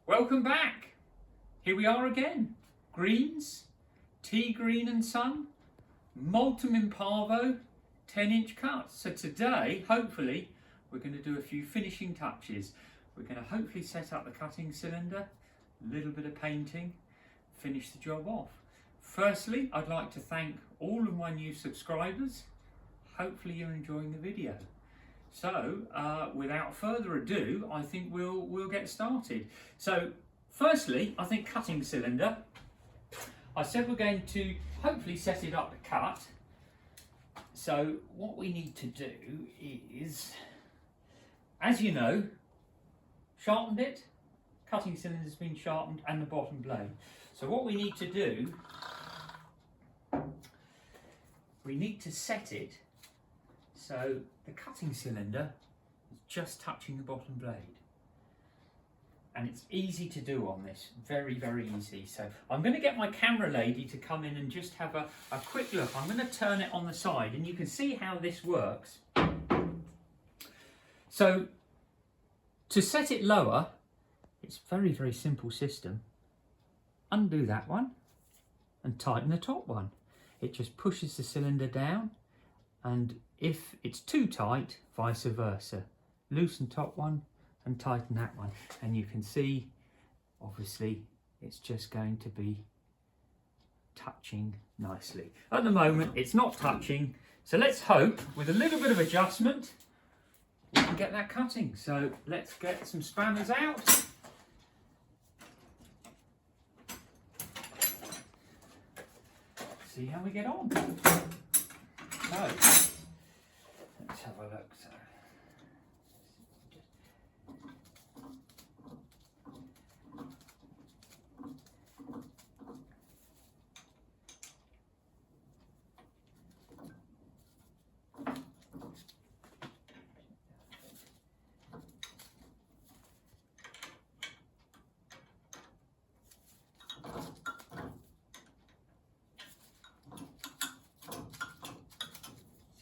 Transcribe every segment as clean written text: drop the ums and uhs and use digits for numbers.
Welcome back. Here we are again. Greens, tea green and sun, Multum in Parvo, 10-inch cuts. So today, hopefully, we're going to do a few finishing touches. We're going to hopefully set up the cutting cylinder, a little bit of painting, finish the job off. Firstly, I'd like to thank all of my new subscribers. Hopefully you're enjoying the video. So, without further ado, I think we'll get started. So, firstly, I think cutting cylinder. I said we're going to hopefully set it up to cut. So, what we need to do is, as you know, sharpened it. Cutting cylinder has been sharpened and the bottom blade. So, what we need to do, we need to set it so the cutting cylinder is just touching the bottom blade. And it's easy to do on this, very, very easy. So I'm going to get my camera lady to come in and just have a quick look. I'm going to turn it on the side and you can see how this works. So to set it lower, it's a very, very simple system. Undo that one and tighten the top one. It just pushes the cylinder down, and if it's too tight, vice versa. Loosen top one and tighten that one. And you can see, obviously, it's just going to be touching nicely. At the moment, it's not touching. So let's hope, with a little bit of adjustment, we can get that cutting. So let's get some spanners out. See how we get on. So, let's have a look. So,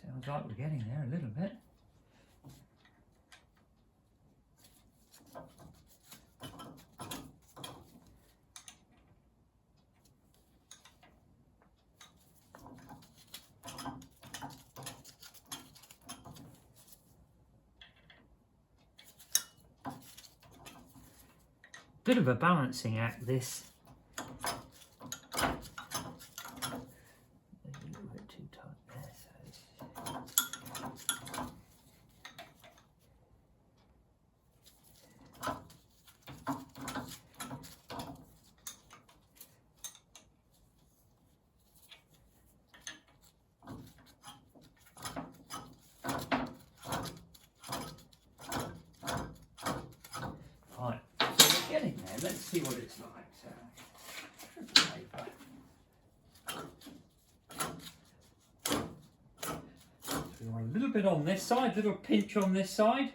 sounds like we're getting there a little bit. Bit of a balancing act, this. A little bit too tight there, Right, so we're getting there. Let's see what it's like. So, we want a little bit on this side, a little pinch on this side.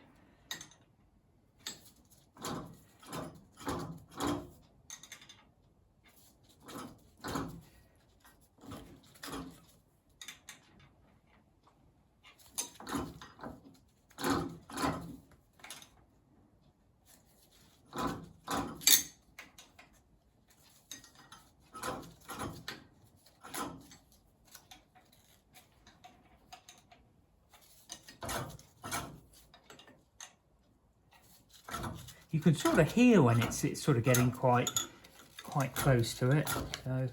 You can sort of hear when it's sort of getting quite close to it. So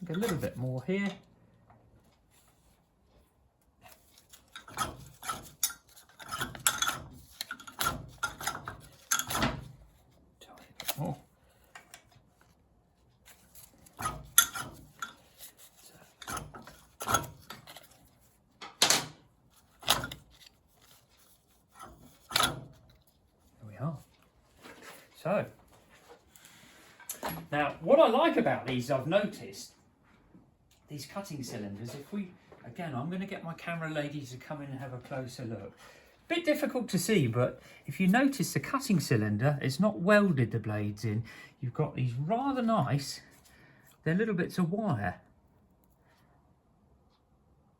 a little bit more here. Tiny bit more. So, now what I like about these, I've noticed, these cutting cylinders, if we, again, I'm going to get my camera lady to come in and have a closer look. Bit difficult to see, but if you notice the cutting cylinder, it's not welded the blades in. You've got these rather nice, they're little bits of wire.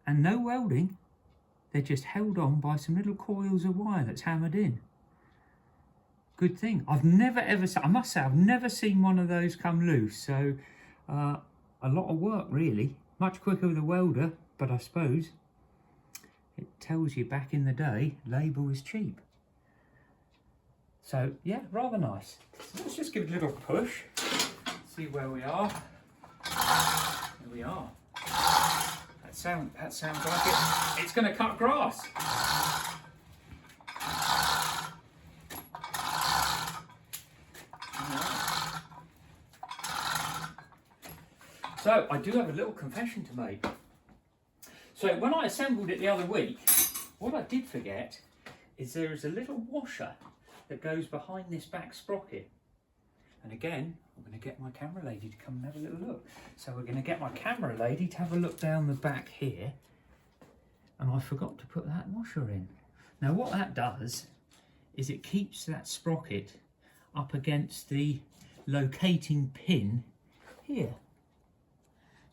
And no welding, they're just held on by some little coils of wire that's hammered in. good thing. I've never ever, I must say, I've never seen one of those come loose. So a lot of work really, much quicker with a welder, but I suppose it tells you back in the day, labour was cheap. So yeah, rather nice. So let's just give it a little push, see where we are. There we are. That sounds like it's going to cut grass. So I do have a little confession to make. So when I assembled it the other week, what I did forget is there is a little washer that goes behind this back sprocket. And again, I'm going to get my camera lady to come and have a little look. So we're going to get my camera lady to have a look down the back here. And I forgot to put that washer in. Now what that does is it keeps that sprocket up against the locating pin here.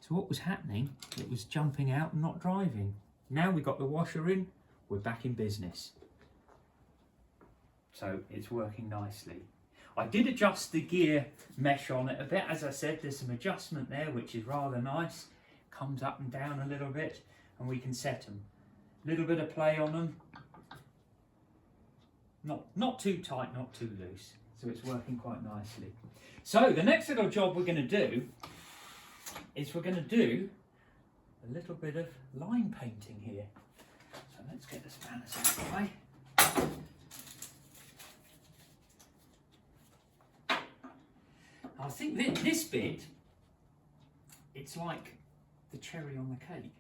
So what was happening, it was jumping out and not driving. Now we've got the washer in, we're back in business. So it's working nicely. I did adjust the gear mesh on it a bit. As I said, there's some adjustment there, which is rather nice. Comes up and down a little bit, and we can set them. A little bit of play on them. Not too tight, not too loose. So it's working quite nicely. So the next little job we're going to do is we're going to do a little bit of line painting here. So let's get the spanners out of the way. I think this bit, it's like the cherry on the cake.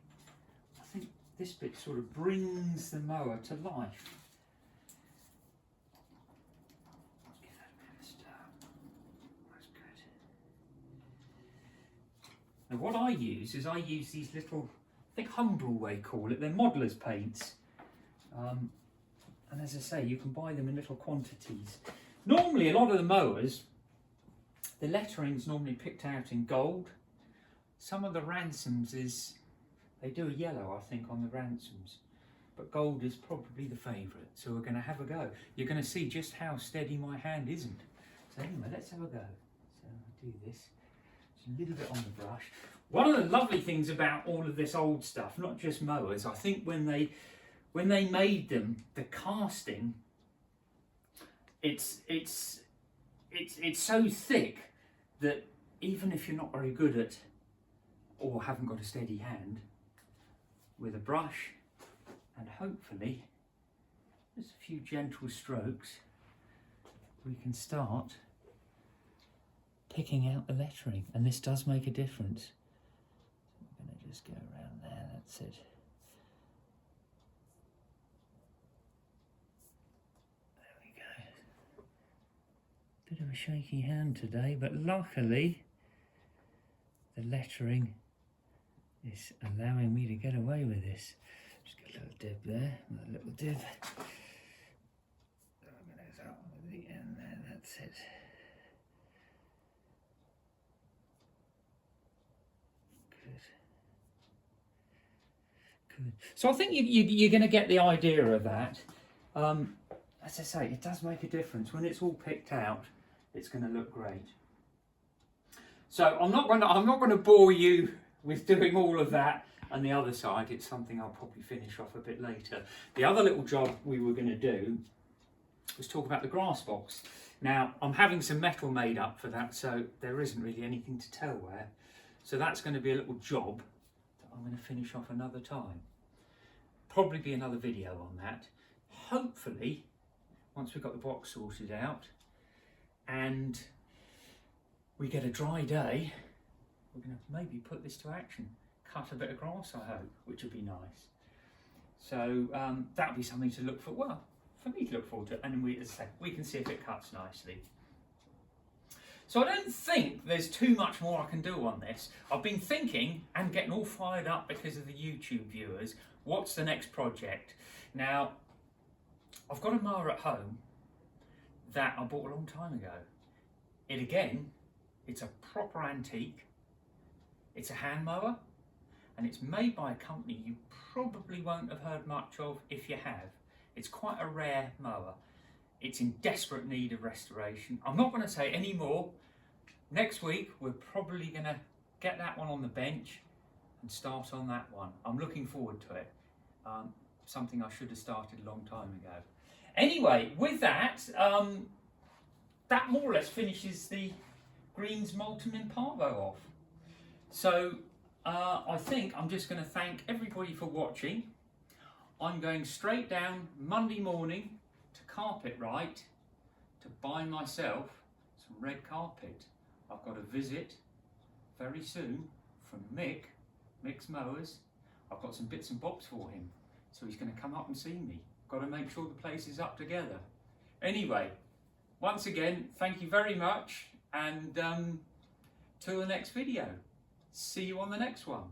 I think this bit sort of brings the mower to life. Give that a bit of stir. That's good. Now what I use is these little, I think Humbrol they call it, they're modeller's paints. And as I say, you can buy them in little quantities. Normally a lot of the mowers, the lettering's normally picked out in gold. Some of the ransoms they do a yellow, I think, on the ransoms. But gold is probably the favourite, so we're going to have a go. You're going to see just how steady my hand isn't. So anyway, let's have a go. So I do this, just a little bit on the brush. One of the lovely things about all of this old stuff, not just mowers, I think when they made them, the casting, it's so thick that even if you're not very good at or haven't got a steady hand, with a brush and hopefully just a few gentle strokes, we can start picking out the lettering, and this does make a difference. I'm going to just go around there, that's it. Bit of a shaky hand today, but luckily the lettering is allowing me to get away with this. Just get a little dib there, another little dib. I'm going to start with the end there, that's it. Good. So I think you're going to get the idea of that. As I say, it does make a difference. When it's all picked out, it's going to look great. So I'm not going to bore you with doing all of that and the other side. It's something I'll probably finish off a bit later. The other little job we were going to do was talk about the grass box. Now I'm having some metal made up for that, so there isn't really anything to tell where. So that's going to be a little job that I'm going to finish off another time. Probably be another video on that. Hopefully, once we've got the box sorted out and we get a dry day, we're going to maybe put this to action. Cut a bit of grass, I hope, which would be nice. So that'll be something to look for. Well, for me to look forward to, and we can see if it cuts nicely. So I don't think there's too much more I can do on this. I've been thinking and getting all fired up because of the YouTube viewers. What's the next project? Now, I've got a mower at home that I bought a long time ago. It's a proper antique. It's a hand mower, and it's made by a company you probably won't have heard much of if you have. It's quite a rare mower. It's in desperate need of restoration. I'm not going to say any more. Next week, we're probably going to get that one on the bench and start on that one. I'm looking forward to it. Something I should have started a long time ago. Anyway, with that, that more or less finishes the greens Multum in Parvo off. So I think I'm just going to thank everybody for watching. I'm going straight down Monday morning to Carpet Right to buy myself some red carpet. I've got a visit very soon from Mick's Mowers. I've got some bits and bobs for him, so he's going to come up and see me. Got to make sure the place is up together. Anyway, once again, thank you very much, and till the next video. See you on the next one.